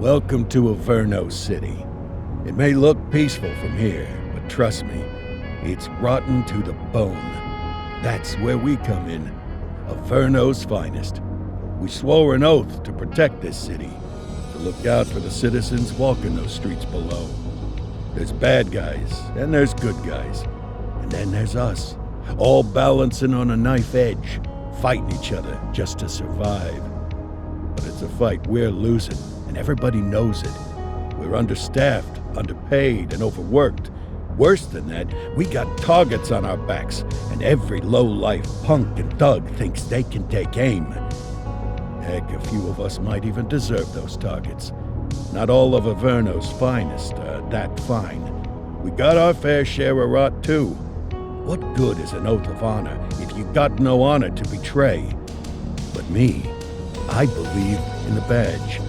Welcome to Averno City. It may look peaceful from here, but trust me, it's rotten to the bone. That's where we come in. Averno's finest. We swore an oath to protect this city, to look out for the citizens walking those streets below. There's bad guys, and there's good guys. And then there's us, all balancing on a knife edge, fighting each other just to survive. But it's a fight we're losing, and everybody knows it. We're understaffed, underpaid, and overworked. Worse than that, we got targets on our backs, and every low-life punk and thug thinks they can take aim. Heck, a few of us might even deserve those targets. Not all of Averno's finest are that fine. We got our fair share of rot, too. What good is an oath of honor if you got no honor to betray? But me, I believe in the badge.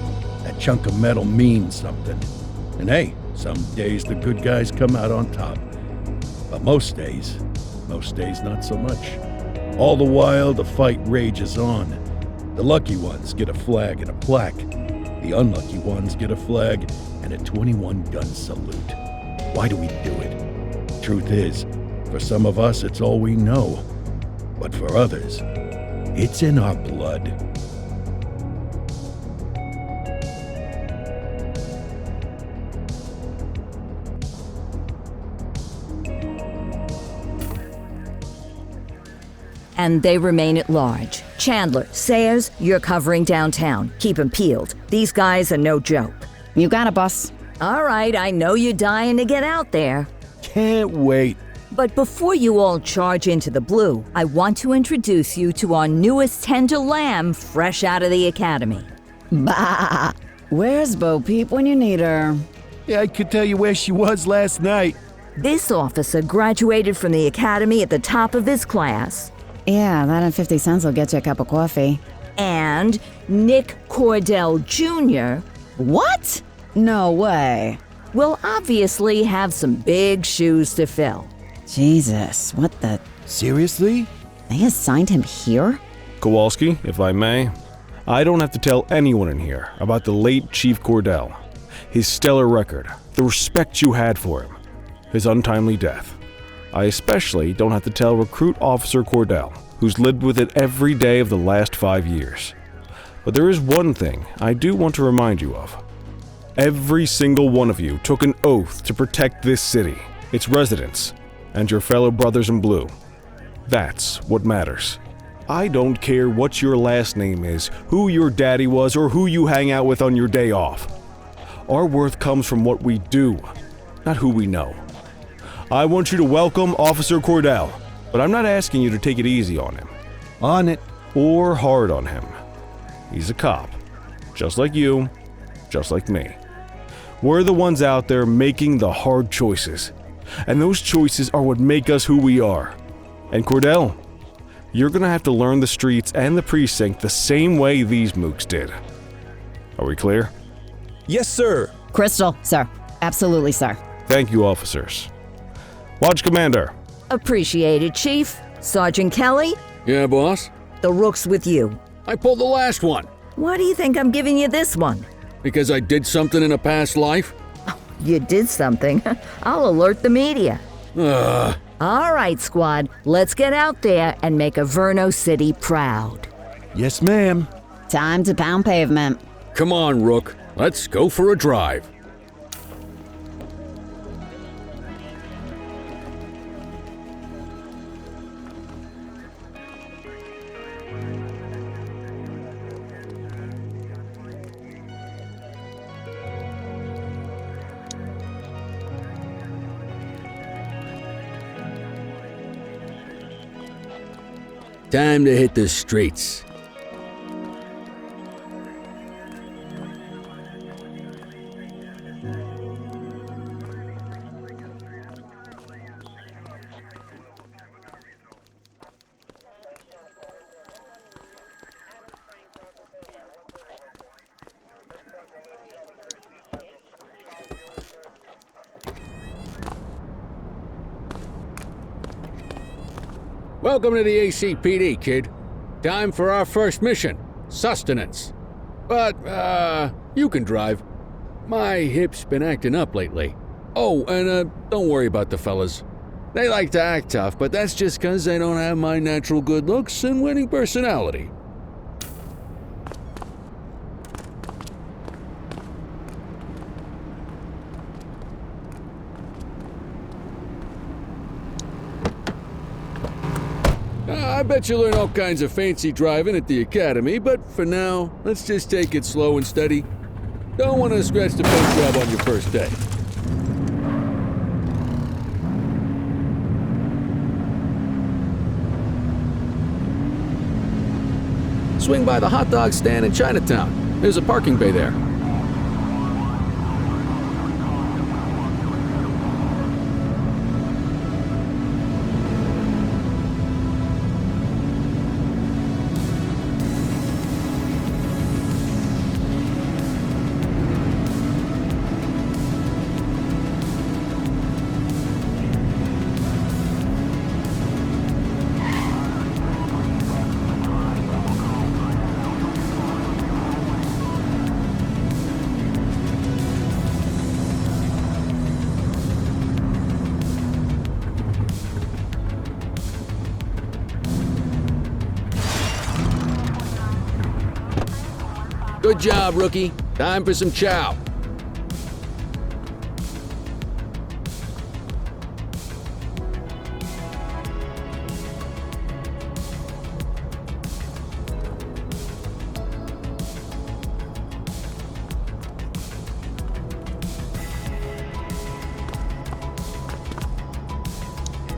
That chunk of metal means something. And hey, some days the good guys come out on top. But most days not so much. All the while, the fight rages on. The lucky ones get a flag and a plaque. The unlucky ones get a flag and a 21-gun salute. Why do we do it? Truth is, for some of us, it's all we know. But for others, it's in our blood. And they remain at large. Chandler, Sayers, you're covering downtown. Keep 'em peeled. These guys are no joke. You got it, boss. All right, I know you're dying to get out there. Can't wait. But before you all charge into the blue, I want to introduce you to our newest tender lamb fresh out of the academy. Bah! Where's Bo Peep when you need her? Yeah, I could tell you where she was last night. This officer graduated from the academy at the top of his class. Yeah, that and 50 cents will get you a cup of coffee. And Nick Cordell Jr. What? No way. will obviously have some big shoes to fill. Jesus, what the... Seriously? They assigned him here? Kowalski, if I may, I don't have to tell anyone in here about the late Chief Cordell, his stellar record, the respect you had for him, his untimely death. I especially don't have to tell Recruit Officer Cordell, who's lived with it every day of the last 5 years. But there is one thing I do want to remind you of. Every single one of you took an oath to protect this city, its residents, and your fellow brothers in blue. That's what matters. I don't care what your last name is, who your daddy was, or who you hang out with on your day off. Our worth comes from what we do, not who we know. I want you to welcome Officer Cordell, but I'm not asking you to take it easy on him. On it. Or hard on him. He's a cop, just like you, just like me. We're the ones out there making the hard choices, and those choices are what make us who we are. And Cordell, you're gonna have to learn the streets and the precinct the same way these mooks did. Are we clear? Yes, sir. Crystal, sir. Absolutely, sir. Thank you, officers. Watch Commander. Appreciated, Chief. Sergeant Kelly, Yeah, boss? the rook's with you. I pulled the last one. Why do you think I'm giving you this one? Because I did something in a past life? You did something. I'll alert the media. Ugh. All right, squad, let's get out there and make Averno City proud. Yes, ma'am. Time to pound pavement. Come on, Rook. Let's go for a drive. Time to hit the streets. Welcome to the ACPD, kid. Time for our first mission, sustenance. But, you can drive. My hip's been acting up lately. Oh, and don't worry about the fellas. They like to act tough, but that's just 'cause they don't have my natural good looks and winning personality. I bet you learn all kinds of fancy driving at the academy, but for now, let's just take it slow and steady. Don't want to scratch the paint job on your first day. Swing by the hot dog stand in Chinatown. There's a parking bay there. Good job, rookie. Time for some chow.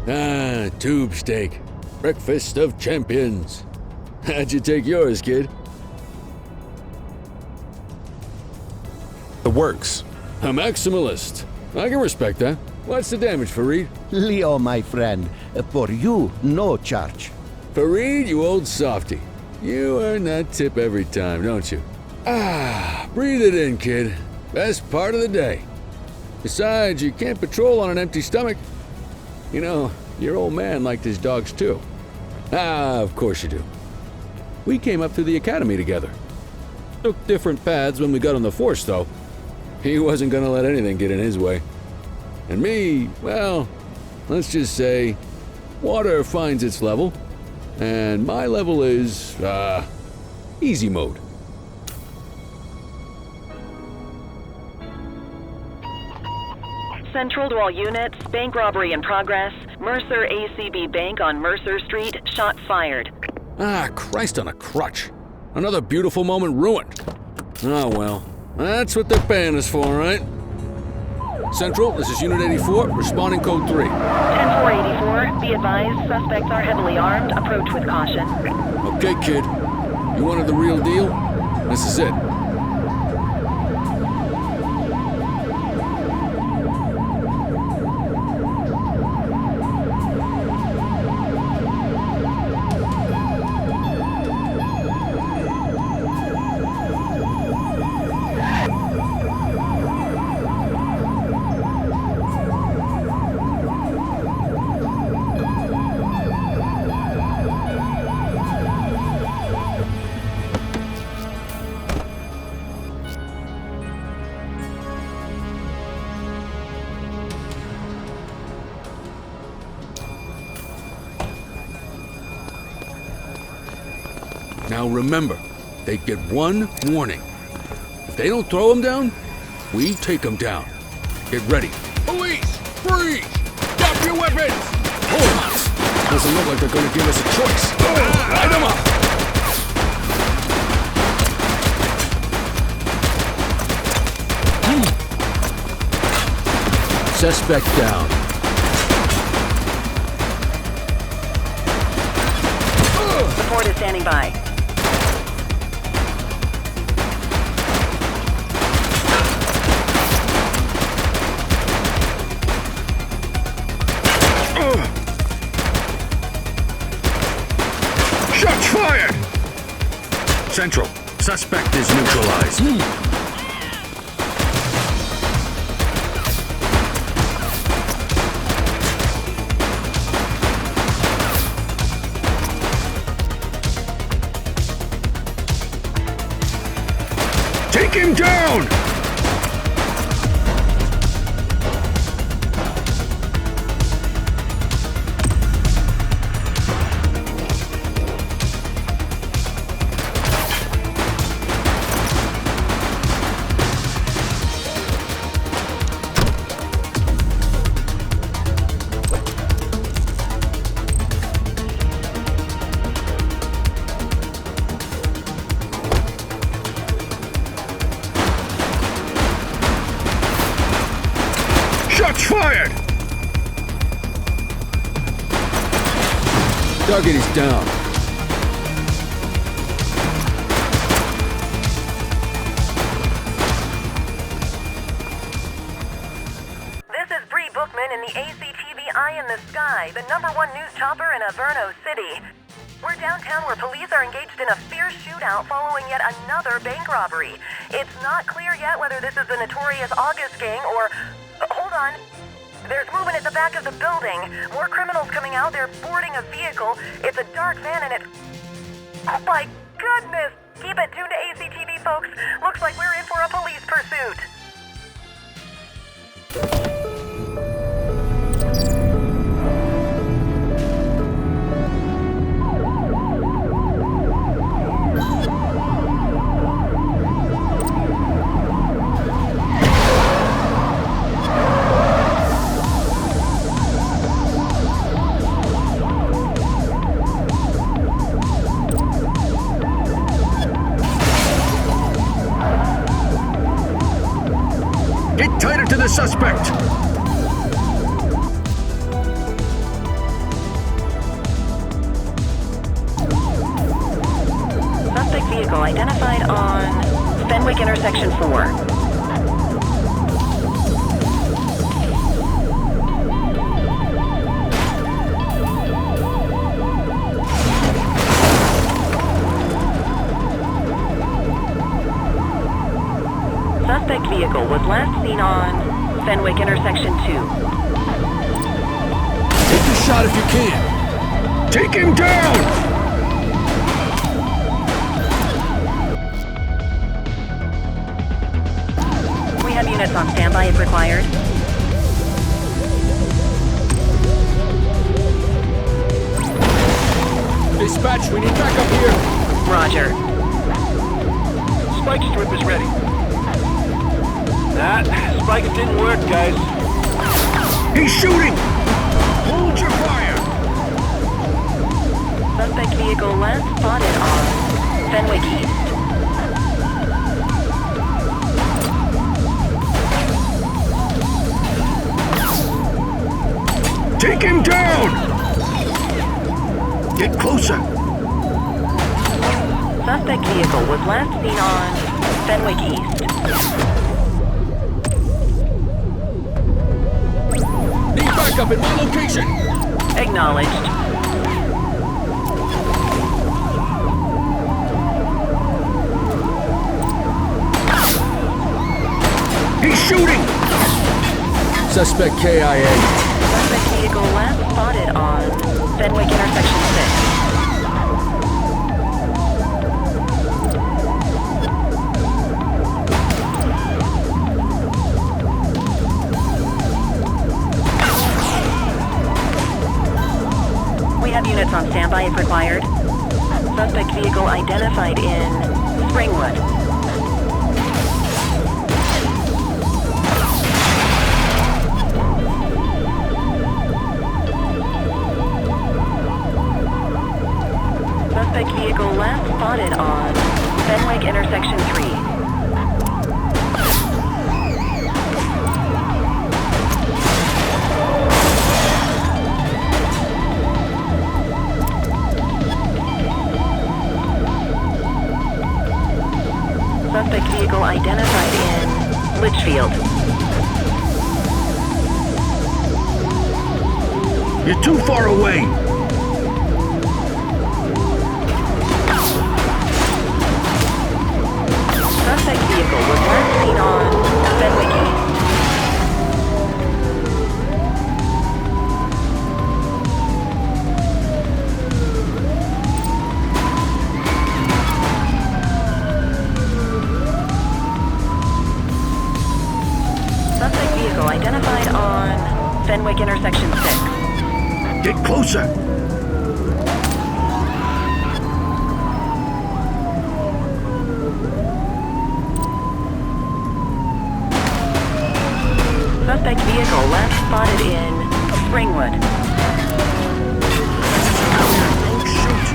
Ah, tube steak. Breakfast of champions. How'd you take yours, kid? The works. A maximalist. I can respect that. What's the damage, Fareed? Leo, my friend, for you, no charge. Fareed, you old softy. You earn that tip every time, don't you? Ah, breathe it in, kid. Best part of the day. Besides, you can't patrol on an empty stomach. You know, your old man liked his dogs too. Ah, of course you do. We came up through the academy together. Took different paths when we got on the force, though. He wasn't gonna let anything get in his way. And me, well, let's just say, water finds its level, and my level is, easy mode. Central to all units, bank robbery in progress. Mercer ACB Bank on Mercer Street, shot fired. Ah, Christ on a crutch. Another beautiful moment ruined. Oh well, that's what they're paying us for, right? Central, this is Unit 84, responding code 3. 10-484, be advised, suspects are heavily armed, approach with caution. Okay, kid. You wanted the real deal? This is it. Now remember, they get one warning. If they don't throw them down, we take them down. Get ready. Police! Freeze! Drop your weapons! Hold on! Doesn't look like they're gonna give us a choice. Light them up! Suspect down. Support is standing by. Shots fired! Central, suspect is neutralized. Take him down! fired! Target is down. This is Bree Bookman in the ACTV Eye in the Sky, the #1 news chopper in Averno City. We're downtown where police are engaged in a fierce shootout following yet another bank robbery. It's not clear yet whether this is the notorious August gang or... hold on. There's movement at the back of the building. More criminals coming out. They're boarding a vehicle. It's a dark van and it... oh my goodness! Keep it tuned to ACTV, folks. Looks like we're in for a police pursuit. Get tighter to the suspect! Suspect vehicle identified on Fenwick Intersection 4. Suspect vehicle was last seen on Fenwick Intersection 2. Take the shot if you can. Take him down! We have units on standby if required. Dispatch, we need backup here. Roger. Spike strip is ready. Spikes didn't work, guys. He's shooting! Hold your fire! Suspect vehicle last spotted on Fenwick East. Take him down! Get closer! Suspect vehicle was last seen on Fenwick East. Need backup at my location. Acknowledged. He's shooting! Suspect KIA. Suspect vehicle last spotted on Fenwick Intersection 6. We have units on standby if required. Suspect vehicle identified in Springwood. Suspect vehicle last spotted on Fenwick Intersection 3. Suspect vehicle identified in Litchfield. You're too far away! Suspect vehicle was last seen on Fenwick East. Suspect vehicle identified on Fenwick Intersection 6. Get closer! Suspect vehicle last spotted in Springwood. Don't shoot!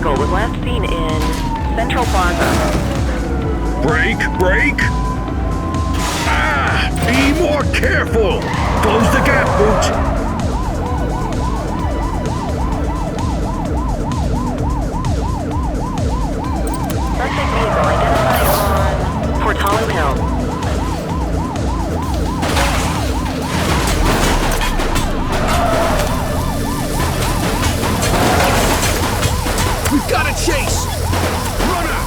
vehicle was last seen in Central Plaza. Brake! Ah! Be more careful! Close the gap, Booch! Suspect vehicle identified on Portalo Hill. We've got a chase! Runner!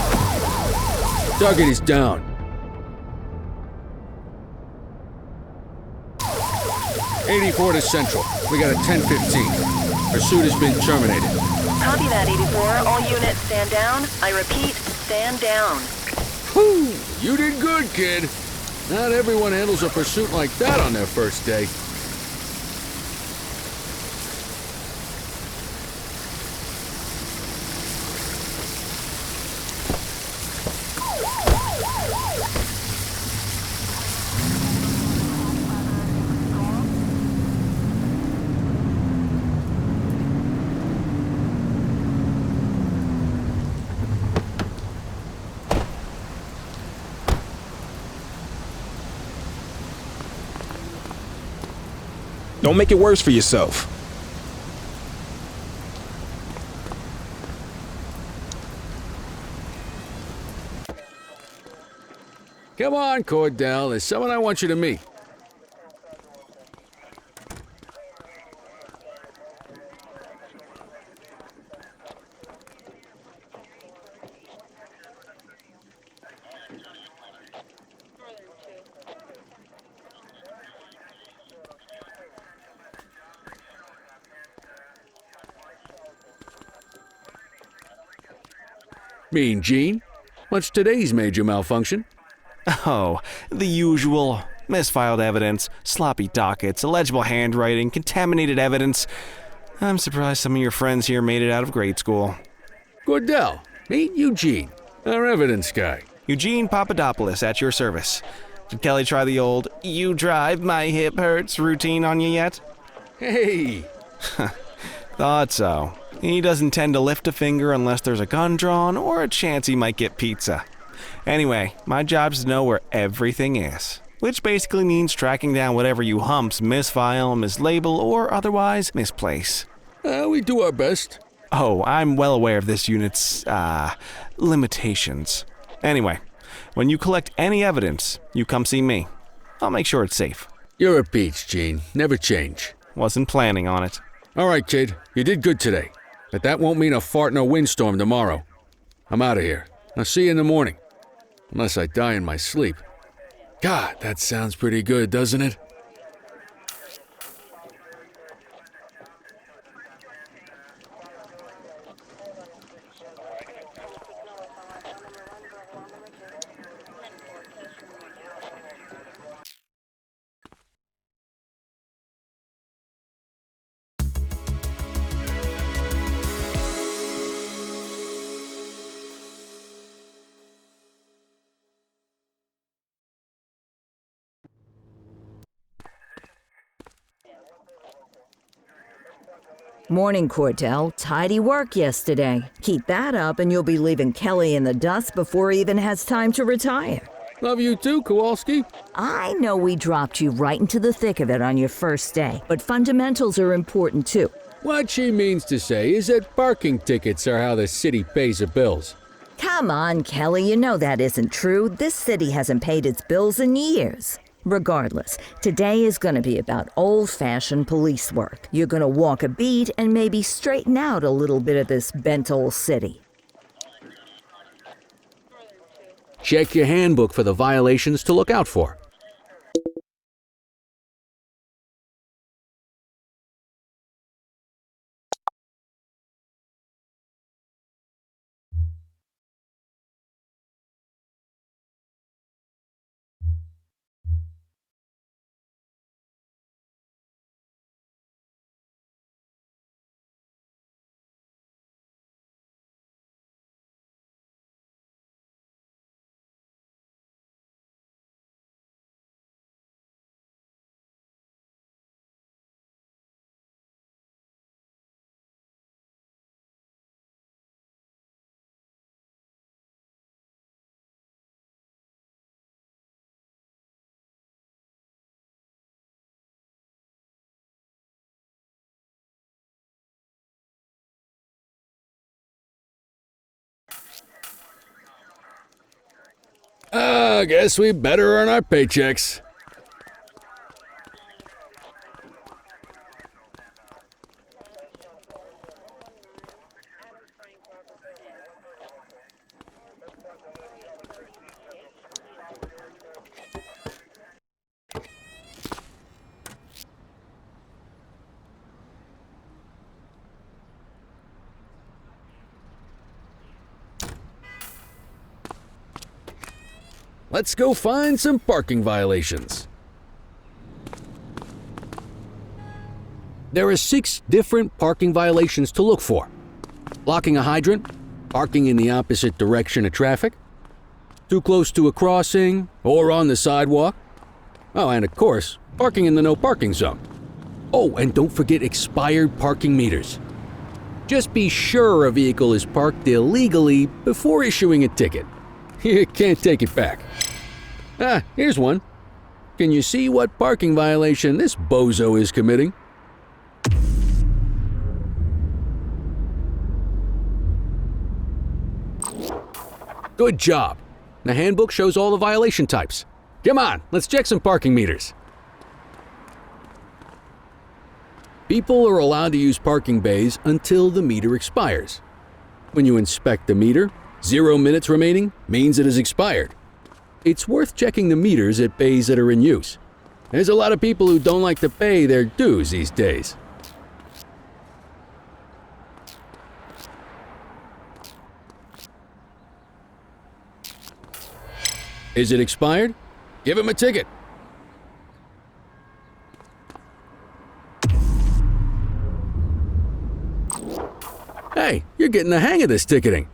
Target is down. '84 to Central. We got a 10:15. Pursuit has been terminated. Copy that, 84. All units stand down. I repeat, stand down. Whew! You did good, kid. Not everyone handles a pursuit like that on their first day. Don't make it worse for yourself. Come on, Cordell. There's someone I want you to meet. Mean Gene? What's today's major malfunction? Oh, the usual. Misfiled evidence, sloppy dockets, illegible handwriting, contaminated evidence. I'm surprised some of your friends here made it out of grade school. Cordell, meet Eugene, our evidence guy. Eugene Papadopoulos at your service. Did Kelly try the old, "you drive, my hip hurts" routine on you yet? Hey! Thought so. He doesn't tend to lift a finger unless there's a gun drawn or a chance he might get pizza. Anyway, my job's to know where everything is, which basically means tracking down whatever you humps misfile, mislabel, or otherwise misplace. We do our best. Oh, I'm well aware of this unit's, limitations. Anyway, when you collect any evidence, you come see me. I'll make sure it's safe. You're a peach, Gene. Never change. Wasn't planning on it. All right, kid. You did good today. But that won't mean a fart in a windstorm tomorrow. I'm out of here. I'll see you in the morning. Unless I die in my sleep. God, that sounds pretty good, doesn't it? Morning, Cordell. Tidy work yesterday. Keep that up and you'll be leaving Kelly in the dust before he even has time to retire. Love you too, Kowalski. I know we dropped you right into the thick of it on your first day, but fundamentals are important too. What she means to say is that parking tickets are how the city pays the bills. Come on, Kelly, you know that isn't true. This city hasn't paid its bills in years. Regardless, today is going to be about old-fashioned police work. You're going to walk a beat and maybe straighten out a little bit of this bent old city. Check your handbook for the violations to look out for. I guess we better earn our paychecks. Let's go find some parking violations. There are 6 different parking violations to look for. Blocking a hydrant, parking in the opposite direction of traffic, too close to a crossing or on the sidewalk. Oh, and of course, parking in the no parking zone. Oh, and don't forget expired parking meters. Just be sure a vehicle is parked illegally before issuing a ticket. You can't take it back. Ah, here's one. Can you see what parking violation this bozo is committing? Good job. The handbook shows all the violation types. Come on, let's check some parking meters. People are allowed to use parking bays until the meter expires. When you inspect the meter, 0 minutes remaining means it has expired. It's worth checking the meters at bays that are in use. There's a lot of people who don't like to pay their dues these days. Is it expired? Give him a ticket. Hey, you're getting the hang of this ticketing.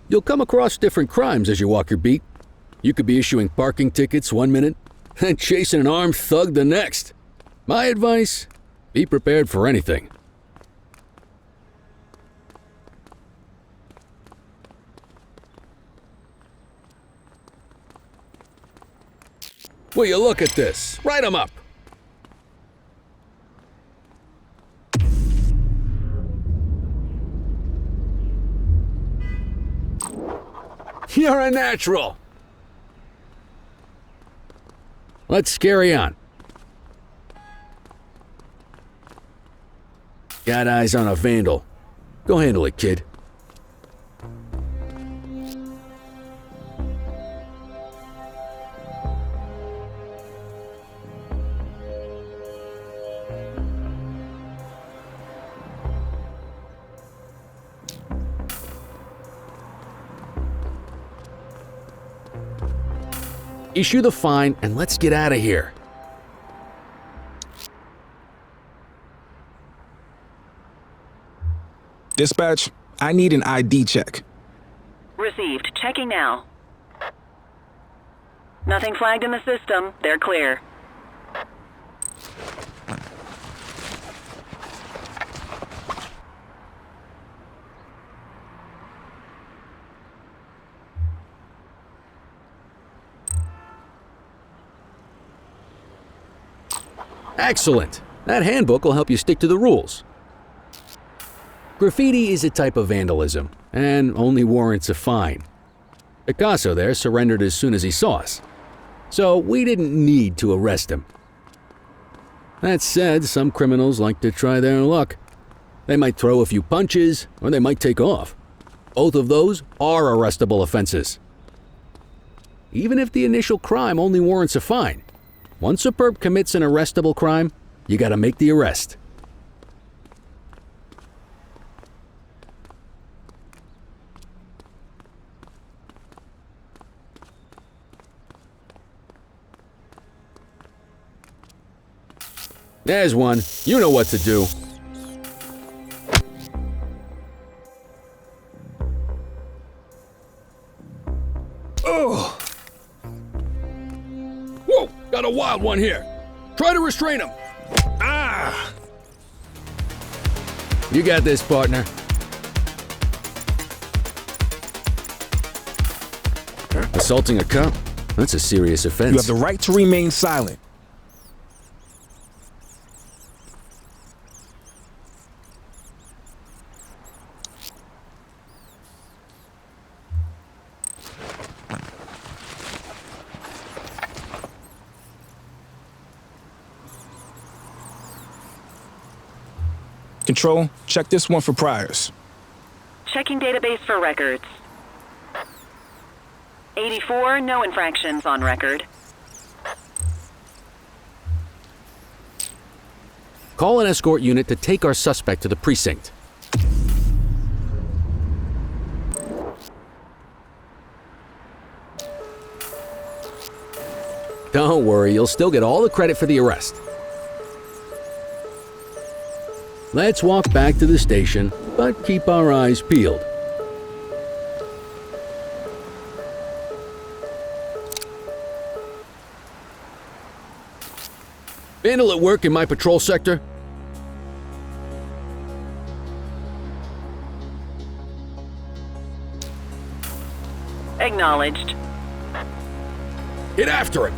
You'll come across different crimes as you walk your beat. You could be issuing parking tickets 1 minute and chasing an armed thug the next. My advice, be prepared for anything. Will you look at this? Write 'em up. You're a natural. Let's carry on. Got eyes on a vandal. Go handle it, kid. Issue the fine and let's get out of here. Dispatch, I need an ID check. Received. Checking now. Nothing flagged in the system. They're clear. Excellent. That handbook will help you stick to the rules. Graffiti is a type of vandalism and only warrants a fine. Picasso there surrendered as soon as he saw us, so we didn't need to arrest him. That said, some criminals like to try their luck. They might throw a few punches or they might take off. Both of those are arrestable offenses. Even if the initial crime only warrants a fine, once a perp commits an arrestable crime, you gotta make the arrest. There's one. You know what to do. Oh! Whoa! Got a wild one here. Try to restrain him. Ah! You got this, partner. Assaulting a cop? That's a serious offense. You have the right to remain silent. Control, check this one for priors. Checking database for records. 84, no infractions on record. Call an escort unit to take our suspect to the precinct. Don't worry, you'll still get all the credit for the arrest. Let's walk back to the station, but keep our eyes peeled. Vandal at work in my patrol sector? Acknowledged. Get after it!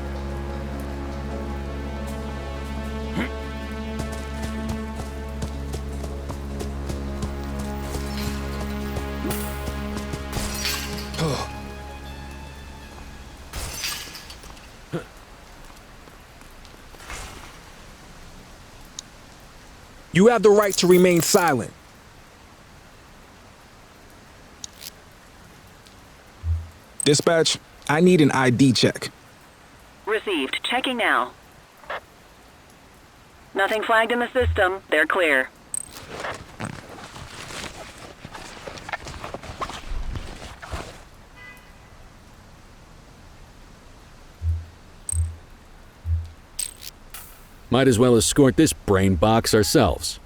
You have the right to remain silent. Dispatch, I need an ID check. Received. Checking now. Nothing flagged in the system. They're clear. Might as well escort this brain box ourselves.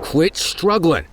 Quit struggling.